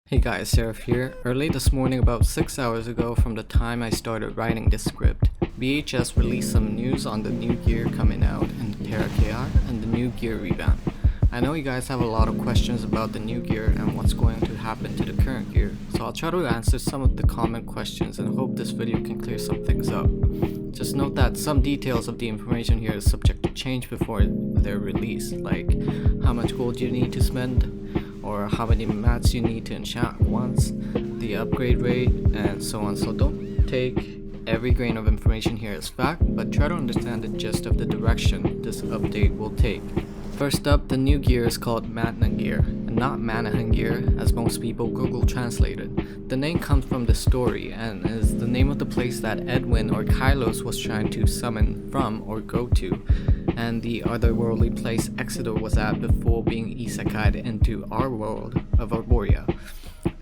Hey guys, Seraph here. Early this morning, about 6 hours ago from the time I started writing this script, BHS released some news on the new gear coming out in TERA KR and the new gear revamp. I know you guys have a lot of questions about the new gear and what's going to happen to the current gear, so I'll try to answer some of the common questions and hope this video can clear some things up. Just note that some details of the information here is subject to change before they're released, like how much gold you need to spend, or how many mats you need to enchant once, the upgrade rate, and so on. So don't take every grain of information here as fact, but try to understand the gist of the direction this update will take. First up, the new gear is called Mahtnan gear, and not Manahan gear as most people Google translated. The name comes from the story and is the name of the place that Edwin or Kylos was trying to summon from or go to, and the otherworldly place Exeter was at before being isekai'd into our world of Arborea.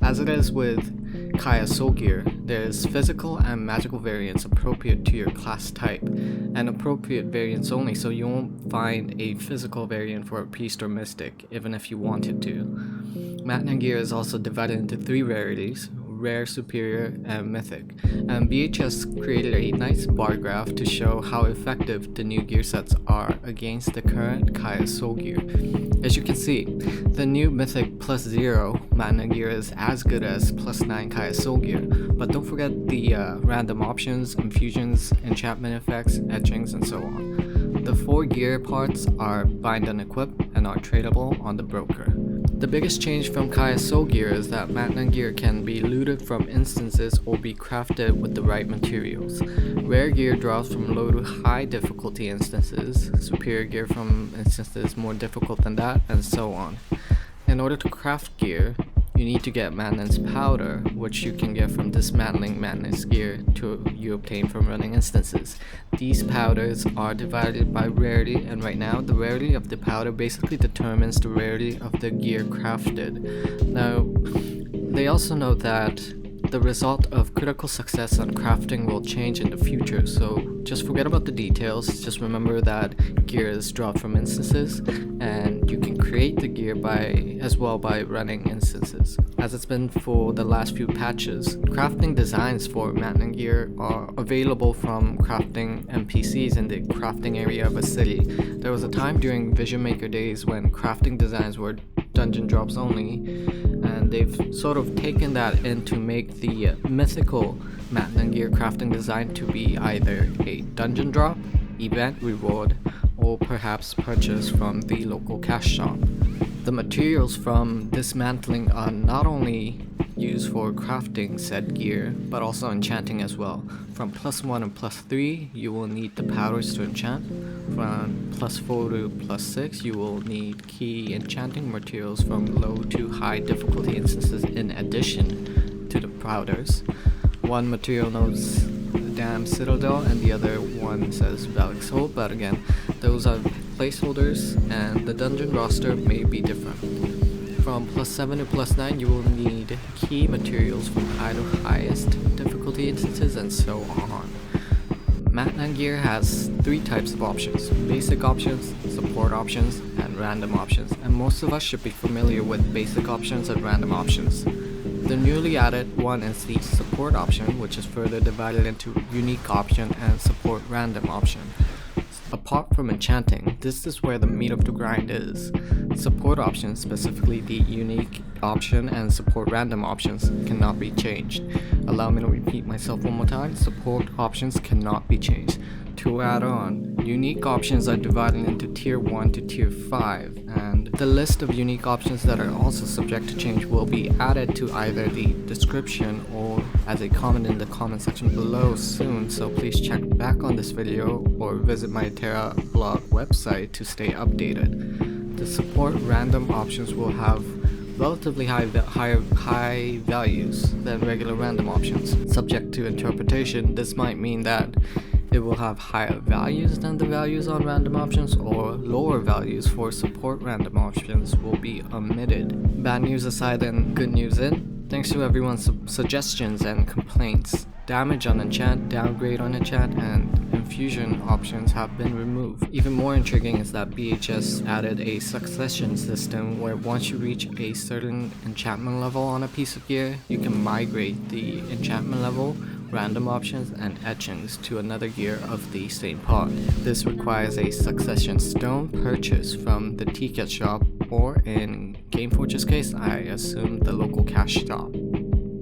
As it is with Kaya Soul Gear, there is physical and magical variants appropriate to your class type, and appropriate variants only, so you won't find a physical variant for a priest or mystic, even if you wanted to. Mahtnan gear is also divided into 3 rarities: rare, superior, and mythic, and BHS created a nice bar graph to show how effective the new gear sets are against the current Kaya Soul Gear. As you can see, the new mythic +0 Mahtnan gear is as good as +9 Kaya Soul Gear, but don't forget the random options, infusions, enchantment effects, etchings, and so on. The 4 gear parts are bind and equip and are tradable on the broker. The biggest change from Kaya Soul Gear is that Mahtnan gear can be looted from instances or be crafted with the right materials. Rare gear draws from low to high difficulty instances, superior gear from instances more difficult than that, and so on. In order to craft gear, you need to get Mahtnan's powder, which you can get from dismantling Mahtnan's gear you obtain from running instances. These powders are divided by rarity, and right now the rarity of the powder basically determines the rarity of the gear crafted. Now, they also note that the result of critical success on crafting will change in the future, so just forget about the details. Just remember that gear is dropped from instances, and you can create the gear as well by running instances, as it's been for the last few patches. Crafting designs for Mahtnan gear are available from crafting NPCs in the crafting area of a city. There was a time during Vision Maker days when crafting designs were dungeon drops only, and they've sort of taken that in to make the mythical Mahtnan gear crafting design to be either a dungeon drop, event reward, or perhaps purchase from the local cash shop. The materials from dismantling are not only used for crafting said gear, but also enchanting as well. From +1 and +3, you will need the powders to enchant. From +4 to +6, you will need key enchanting materials from low to high difficulty instances in addition to the powders. One material notes Dam Citadel and the other one says Valak Soul, but again, those are placeholders and the dungeon roster may be different. From +7 to +9, you will need key materials from high to highest difficulty instances, and so on. Mahtnan gear has 3 types of options: basic options, support options, and random options, and most of us should be familiar with basic options and random options. The newly added one is the support option, which is further divided into unique option and support random option. Apart from enchanting, this is where the meat of the grind is. Support options, specifically the unique option and support random options, cannot be changed. Allow me to repeat myself one more time: support options cannot be changed. To add on, unique options are divided into tier 1 to tier 5, and the list of unique options that are also subject to change will be added to either the description or as a comment in the comment section below soon, so please check back on this video or visit my TERA blog website to stay updated. The support random options will have relatively high values than regular random options. Subject to interpretation, this might mean that it will have higher values than the values on random options, or lower values for support random options will be omitted. Bad news aside and good news in, thanks to everyone's suggestions and complaints. Damage on enchant, downgrade on enchant, and confusion options have been removed. Even more intriguing is that BHS added a succession system where once you reach a certain enchantment level on a piece of gear, you can migrate the enchantment level, random options, and etchings to another gear of the same pod. This requires a succession stone purchase from the ticket shop, or in Gameforge's case, I assume the local cash shop.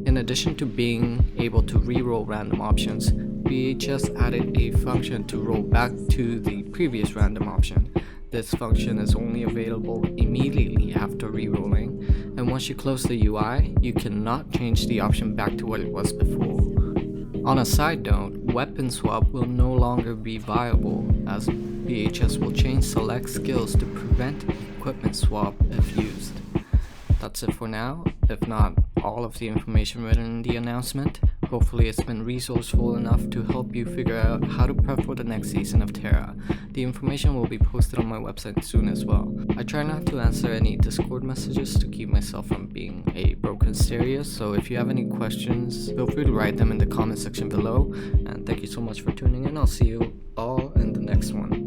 In addition to being able to re-roll random options, BHS added a function to roll back to the previous random option. This function is only available immediately after re-rolling, and once you close the UI, you cannot change the option back to what it was before. On a side note, weapon swap will no longer be viable, as BHS will change select skills to prevent equipment swap if used. That's it for now, if not all of the information written in the announcement. Hopefully it's been resourceful enough to help you figure out how to prep for the next season of TERA. The information will be posted on my website soon as well. I try not to answer any Discord messages to keep myself from being a broken stereo, so if you have any questions, feel free to write them in the comment section below. And thank you so much for tuning in. I'll see you all in the next one.